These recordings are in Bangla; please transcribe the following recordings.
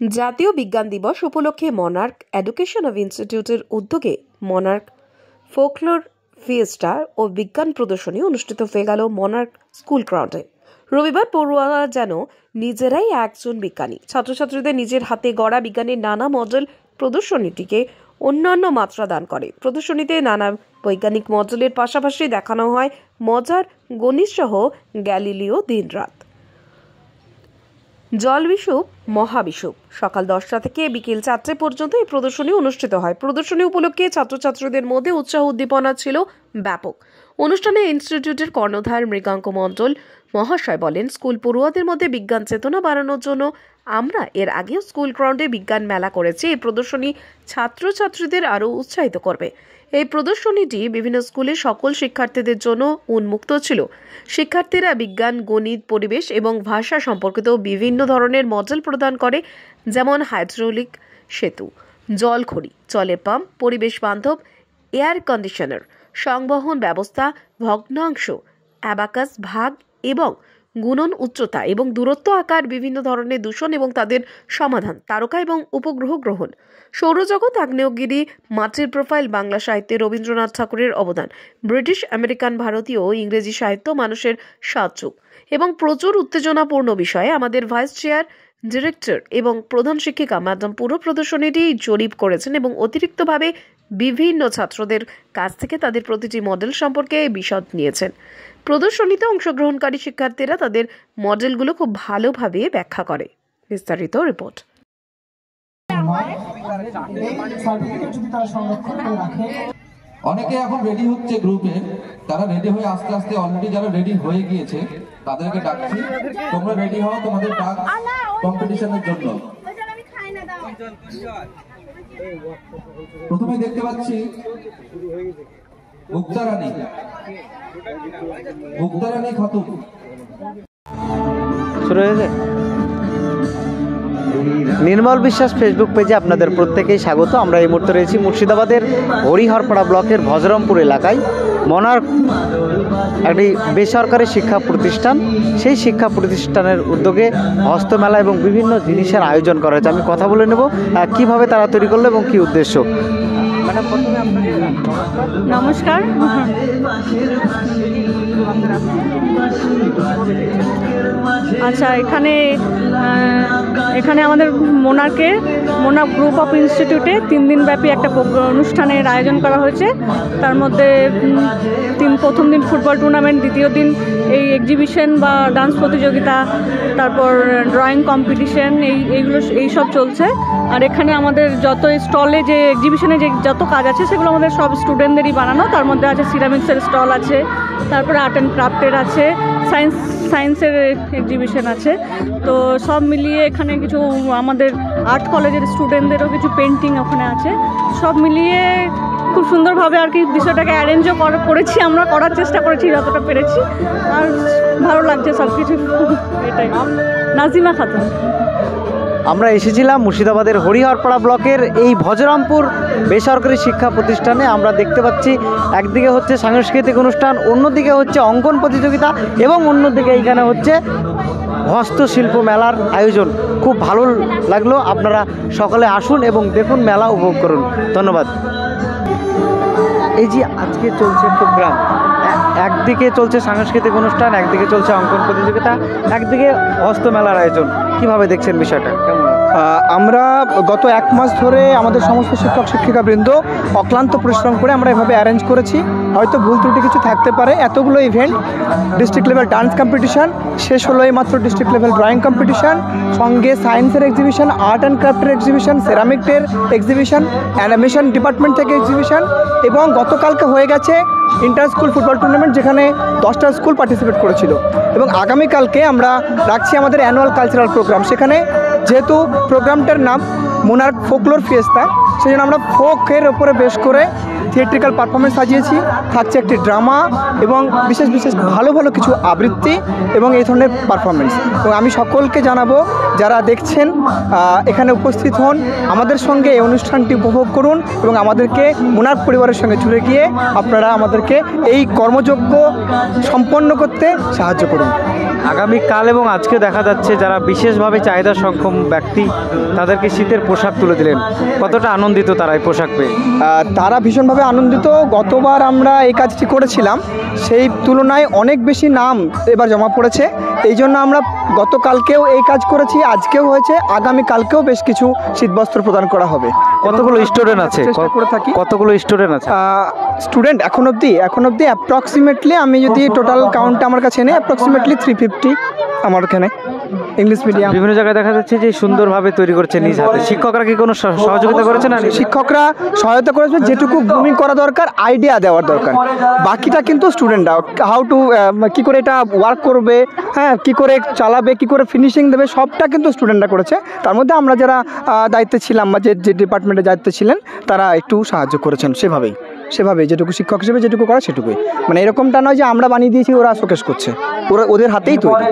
জাতীয় বিজ্ঞান দিবস উপলক্ষে মনার্ক এডুকেশন অব ইনস্টিটিউটের উদ্যোগে মনার্ক ফোকলোর ফিয়েস্টা ও বিজ্ঞান প্রদর্শনী অনুষ্ঠিত হয়ে গেল মনার্ক স্কুল গ্রাউন্ডে। রবিবার পড়ুয়ারা যেন নিজেরাই একজন বিজ্ঞানী। ছাত্রছাত্রীদের নিজের হাতে গড়া বিজ্ঞানের নানা মডেল প্রদর্শনীটিকে অন্যান্য মাত্রা দান করে। প্রদর্শনীতে নানা বৈজ্ঞানিক মডেলের পাশাপাশি দেখানো হয় মজার গণিত সহ গ্যালিলিও দিনরাত, জল বিষুব, মহাবিষুব। সকাল 10টা থেকে বিকেল 4টে পর্যন্ত এই প্রদর্শনী অনুষ্ঠিত হয়। প্রদর্শনী উপলক্ষে ছাত্রছাত্রীদের মধ্যে উৎসাহ উদ্দীপনা ছিল ব্যাপক। অনুষ্ঠানে ইনস্টিটিউটের কর্ণধার মৃগাঙ্ক মণ্ডল মহাশয় বলেন, স্কুল পড়ুয়াদের মধ্যে বিজ্ঞান চেতনা বাড়ানোর জন্য আমরা এর আগেও স্কুল গ্রাউন্ডে বিজ্ঞান মেলা করেছি। এই প্রদর্শনী ছাত্রছাত্রীদের আরও উৎসাহিত করবে। এই প্রদর্শনীটি বিভিন্ন স্কুলের সকল শিক্ষার্থীদের জন্য উন্মুক্ত ছিল। শিক্ষার্থীরা বিজ্ঞান, গণিত, পরিবেশ এবং ভাষা সম্পর্কিত বিভিন্ন ধরনের মডেল প্রদান করে, যেমন হাইড্রোলিক সেতু, জলঘড়ি, জলের পাম্প, পরিবেশ বান্ধব এয়ার কন্ডিশনার, সংবহন ব্যবস্থা, ভগ্নাংশ, অ্যাবাকাস, ভাগ এবং গুণন, উচ্চতা এবং দূরত্ব আকার, বিভিন্ন ধরনের দূষণ এবং তাদের সমাধান, তারকা এবং উপগ্রহ গ্রহণ, সৌরজগৎ, আগ্নেয়গিরি, মাটির প্রোফাইল, বাংলা সাহিত্যে রবীন্দ্রনাথ ঠাকুরের অবদান, ব্রিটিশ, আমেরিকান, ভারতীয় ও ইংরেজি সাহিত্য, মানুষের সাতযুগ এবং প্রচুর উত্তেজনাপূর্ণ বিষয়ে আমাদের ভাইস চেয়ার, ডিরেক্টর এবং প্রধান শিক্ষিকা ম্যাডাম পুরো প্রদর্শনীটি জরিপ করেছেন এবং অতিরিক্তভাবে বিভিন্ন ছাত্রদের কাছ থেকে তাদের প্রতিটি মডেল সম্পর্কে বিশদ নিয়েছেন। প্রদর্শনীতে অংশগ্রহণকারী শিক্ষার্থীরা তাদের মডেলগুলো খুব ভালোভাবে ব্যাখ্যা করে। বিস্তারিত রিপোর্ট। অনেকে এখন রেডি হচ্ছে গ্রুপে, তারা রেডি হয়ে আস্তে আস্তে অলরেডি যারা রেডি হয়ে গিয়েছে তাদেরকে ডাকছি, তোমরা রেডি হও তোমাদের ডাক কম্পিটিশনের জন্য। প্রথমে দেখতে পাচ্ছি মুক্তা রানী খাতুন। শুরু হয়েছে। নির্মল বিশ্বাস ফেসবুক পেজে আপনাদের প্রত্যেকেই স্বাগত। আমরা এই মুহূর্তে রয়েছি মুর্শিদাবাদের হরিহরপাড়া ব্লকের ভজরামপুর এলাকায়। মনার্ক একটি বেসরকারি শিক্ষা প্রতিষ্ঠান, সেই শিক্ষা প্রতিষ্ঠানের উদ্যোগে হস্তমেলা এবং বিভিন্ন জিনিসের আয়োজন করা হয়েছে। আমি কথা বলে নেব কিভাবে তারা তৈরি করলো এবং কি উদ্দেশ্য। ম্যাডাম, প্রথমে আপনাকে নমস্কার। আচ্ছা, এখানে আমাদের মোনার্ক গ্রুপ অফ ইনস্টিটিউটে 3 দিনব্যাপী একটা অনুষ্ঠানের আয়োজন করা হয়েছে। তার মধ্যে প্রথম দিন ফুটবল টুর্নামেন্ট, দ্বিতীয় দিন এই এক্সিবিশন বা ডান্স প্রতিযোগিতা, তারপর ড্রয়িং কম্পিটিশন, এইসব চলছে। আর এখানে আমাদের যত স্টলে যে এক্সিবিশনে যে যত কাজ আছে সেগুলো আমাদের সব স্টুডেন্টদেরই বানানো। তার মধ্যে আছে সিরামিক্সের স্টল আছে, তারপরে আর্ট অ্যান্ড ক্রাফটের আছে, সায়েন্সের এক্সিবিশন আছে। তো সব মিলিয়ে এখানে কিছু আমাদের আর্ট কলেজের স্টুডেন্টদেরও কিছু পেন্টিং ওখানে আছে। সব মিলিয়ে খুব সুন্দরভাবে আর কি বিষয়টাকে অ্যারেঞ্জও করেছি, আমরা করার চেষ্টা করেছি যতটা পেরেছি। আর ভালো লাগছে সব কিছু। এটাই। নাজিমা খাতুন। আমরা এসেছিলাম মুর্শিদাবাদের হরিহরপাড়া ব্লকের এই ভজরামপুর বেসরকারি শিক্ষা প্রতিষ্ঠানে। আমরা দেখতে পাচ্ছি একদিকে হচ্ছে সাংস্কৃতিক অনুষ্ঠান, অন্যদিকে হচ্ছে অঙ্কন প্রতিযোগিতা এবং অন্যদিকে এইখানে হচ্ছে হস্তশিল্প মেলার আয়োজন। খুব ভালো লাগলো। আপনারা সকলে আসুন এবং দেখুন, মেলা উপভোগ করুন। ধন্যবাদ। এই যে আজকে চলছে প্রোগ্রাম, একদিকে চলছে সাংস্কৃতিক অনুষ্ঠান, একদিকে চলছে অঙ্কন প্রতিযোগিতা, একদিকে হস্তমেলার আয়োজন, কিভাবে দেখছেন বিষয়টা? কেমন? আমরা গত 1 মাস ধরে আমাদের সমস্ত শিক্ষক শিক্ষিকাবৃন্দ অক্লান্ত পরিশ্রম করে আমরা এভাবে অ্যারেঞ্জ করেছি। হয়তো ভুল ত্রুটি কিছু থাকতে পারে। এতগুলো event, district level dance competition, শেষ হলো এই মাত্র ডিস্ট্রিক্ট লেভেল ড্রয়িং কম্পিটিশান, সঙ্গে সায়েন্সের এক্সিবিশন, আর্ট অ্যান্ড ক্রাফটের এক্সিবিশন, সেরামিকের এক্সিবিশন, অ্যানিমেশন ডিপার্টমেন্ট থেকে এক্সিবিশন, এবং গতকালকে হয়ে গেছে ইন্টার স্কুল ফুটবল টুর্নামেন্ট, যেখানে 10টা স্কুল পার্টিসিপেট করেছিল। এবং আগামীকালকে আমরা রাখছি আমাদের অ্যানুয়াল কালচারাল প্রোগ্রাম। সেখানে যেহেতু প্রোগ্রামটার নাম মোনার্ক ফোকলোর ফিয়েস্তা, সেই জন্য আমরা ফোকের ওপরে বেশ করে থিয়েট্রিক্যাল পারফরমেন্স সাজিয়েছি। থাকছে একটি ড্রামা এবং বিশেষ ভালো ভালো কিছু আবৃত্তি এবং এই ধরনের পারফরমেন্স। এবং আমি সকলকে জানাবো, যারা দেখছেন এখানে উপস্থিত হন, আমাদের সঙ্গে এই অনুষ্ঠানটি উপভোগ করুন এবং আমাদেরকে মোনার্ক পরিবারের সঙ্গে জুড়ে গিয়ে আপনারা আমাদেরকে এই কর্মযজ্ঞ সম্পন্ন করতে সাহায্য করুন। আগামীকাল এবং আজকে দেখা যাচ্ছে যারা বিশেষভাবে চাহিদা সক্ষম ব্যক্তি তাদেরকে শীতের পোশাক তুলে দিলেন, কতটা আনন্দিত তারা এই পোশাক পেয়ে? তারা ভীষণভাবে আনন্দিত। গতবার আমরা এই কাজটি করেছিলাম, সেই তুলনায় অনেক বেশি নাম এবার জমা পড়েছে। এই জন্য আমরা গতকালকেও এই কাজ করেছি, আজকেও হয়েছে, আগামীকালকেও বেশ কিছু শীতবস্ত্র প্রদান করা হবে। কতগুলো স্টুডেন্ট আছে? চেষ্টা করে থাকি। কতগুলো স্টুডেন্ট আছে? স্টুডেন্ট এখন অবধি অ্যাপ্রক্সিমেটলি আমি যদি টোটাল কাউন্টটা আমার কাছে নেই, অ্যাপ্রক্সিমেটলি 350 আমার এখানে ইংলিশ মিডিয়াম। বিভিন্ন জায়গায় দেখা যাচ্ছে যে সুন্দরভাবে তৈরি করছে নিজ হাতে। শিক্ষকরা কি কোনো সহযোগিতা করেছে না? শিক্ষকরা সহায়তা করেছে, যেটুকু গ্রুমিং করা দরকার, আইডিয়া দেওয়ার দরকার, বাকিটা কিন্তু স্টুডেন্টরা হাউ টু কী করে এটা ওয়ার্ক করবে, হ্যাঁ কী করে চালাবে, কী করে ফিনিশিং দেবে, সবটা কিন্তু স্টুডেন্টরা করেছে। তার মধ্যে আমরা যারা দায়িত্বে ছিলাম বা যে ডিপার্টমেন্টে দায়িত্বে ছিলেন তারা একটু সাহায্য করেছেন, সেভাবেই যেটুকু শিক্ষক হিসেবে যেটুকু করা সেটুকুই। মানে এরকমটা নয় যে আমরা বানিয়ে দিয়েছি ওরা শোকেস করছে, ওদের হাতেই তৈরি,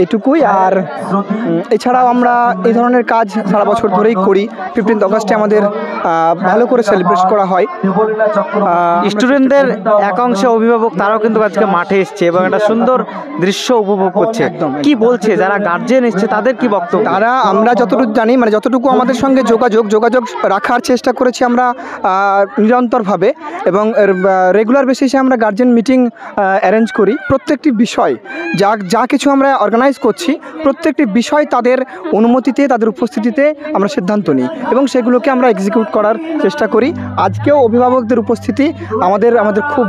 এটুকুই। আর এছাড়াও আমরা এই ধরনের কাজ সারা বছর ধরেই করি। 15 অগাস্টে আমাদের ভালো করে সেলিব্রেট করা হয়। স্টুডেন্টদের একাংশ অভিভাবক তারাও কিন্তু আজকে মাঠে এসছে এবং একটা সুন্দর দৃশ্য উপভোগ করছে। কি বলছে যারা গার্জিয়ান এসছে তাদের কি বক্তব্য? তারা, আমরা যতটুকু জানি, মানে যতটুকু আমাদের সঙ্গে যোগাযোগ রাখার চেষ্টা করেছি আমরা নিরন্তরভাবে, এবং রেগুলার বেসিসে আমরা গার্জিয়ান মিটিং অ্যারেঞ্জ করি। প্রত্যেকটি বিষয় যা কিছু আমরা অর্গানাইজ করছি, প্রত্যেকটি বিষয় তাদের অনুমতিতে, তাদের উপস্থিতিতে আমরা সিদ্ধান্ত নিই এবং সেগুলোকে আমরা এক্সিকিউট করার চেষ্টা করি। আজকেও অভিভাবকদের উপস্থিতি আমাদের খুব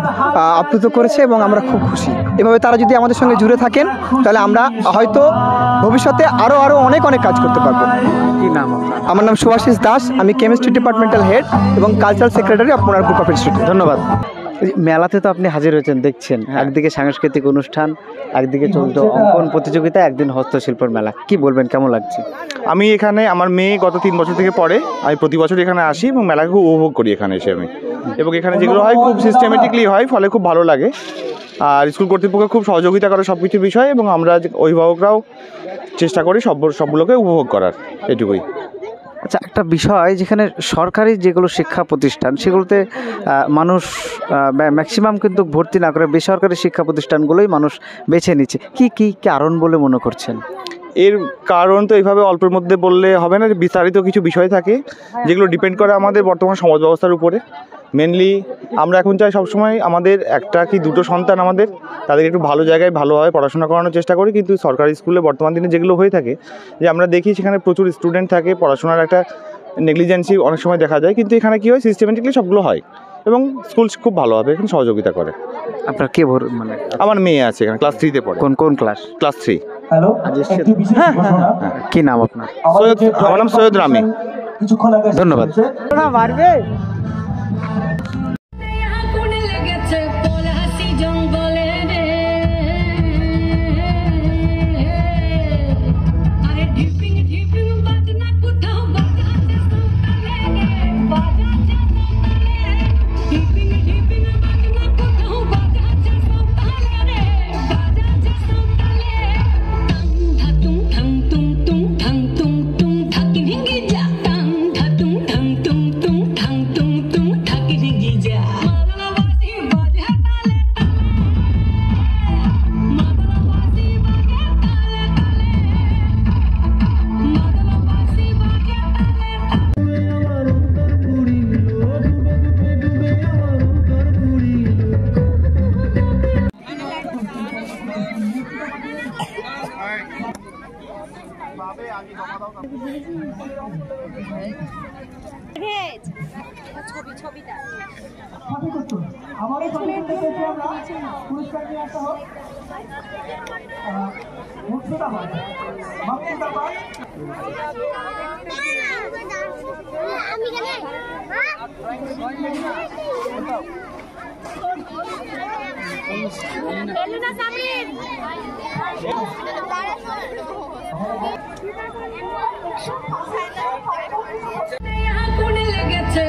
আপ্লুত করেছে এবং আমরা খুব খুশি। এভাবে তারা যদি আমাদের সঙ্গে জুড়ে থাকেন তাহলে আমরা হয়তো ভবিষ্যতে আরও অনেক কাজ করতে পারবো। কি নাম আপনার? আমার নাম সুভাষিস দাস, আমি কেমিস্ট্রি ডিপার্টমেন্টাল হেড এবং cultural secretary of Monarch group of institute. ধন্যবাদ। মেলাতে তো আপনি হাজির হয়েছেন, দেখছেন একদিকে সাংস্কৃতিক অনুষ্ঠান, একদিকে চলতো অঙ্কন প্রতিযোগিতা, একদিন হস্তশিল্পের মেলা। কি বলবেন, কেমন লাগছে? আমি এখানে, আমার মেয়ে গত 3 বছর থেকে পড়ে, আমি প্রতি বছর এখানে আসি এবং মেলাকে খুব উপভোগ করি এখানে এসে আমি। এবং এখানে যেগুলো হয় খুব সিস্টেমেটিকলি হয়, ফলে খুব ভালো লাগে। আর স্কুল কর্তৃপক্ষ খুব সহযোগিতা করে সব কিছু বিষয়, এবং আমরা অভিভাবকরাও চেষ্টা করি সবগুলোকে উপভোগ করার, এটুকুই। আচ্ছা, একটা বিষয়, যেখানে সরকারি যেগুলো শিক্ষা প্রতিষ্ঠান সেগুলোতে মানুষ ম্যাক্সিমাম কিন্তু ভর্তি না করে বেসরকারি শিক্ষা প্রতিষ্ঠানগুলোই মানুষ বেছে নিচ্ছে, কি কারণ বলে মনে করছেন? এর কারণ তো এইভাবে অল্পের মধ্যে বললে হবে না, বিস্তারিত কিছু বিষয় থাকে যেগুলো ডিপেন্ড করে আমাদের বর্তমান সমাজ ব্যবস্থার উপরে। মেনলি আমরা এখন চাই সবসময় আমাদের একটা কি দুটো সন্তান আমাদের, তাদের একটু ভালো জায়গায় ভালোভাবে পড়াশোনা করানোর চেষ্টা করি। কিন্তু সরকারি স্কুলে বর্তমান দিনে যেগুলো হয়ে থাকে, যে আমরা দেখি সেখানে প্রচুর স্টুডেন্ট থাকে, পড়াশোনার একটা নেগলিজেন্সি অনেক সময় দেখা যায়। কিন্তু এখানে কী হয়, সিস্টেমেটিকলি সবগুলো হয় এবং স্কুল খুব ভালোভাবে এখানে সহযোগিতা করে। আপনার কে মানে? আমার মেয়ে আছে এখানে, ক্লাস 3-তে পড়ে। কোন ক্লাস? ক্লাস 3। হ্যাঁ। কি নাম আপনার? আমার নাম সৈয়দ রামি। ধন্যবাদ। ছবিটা কোনে লেগেছে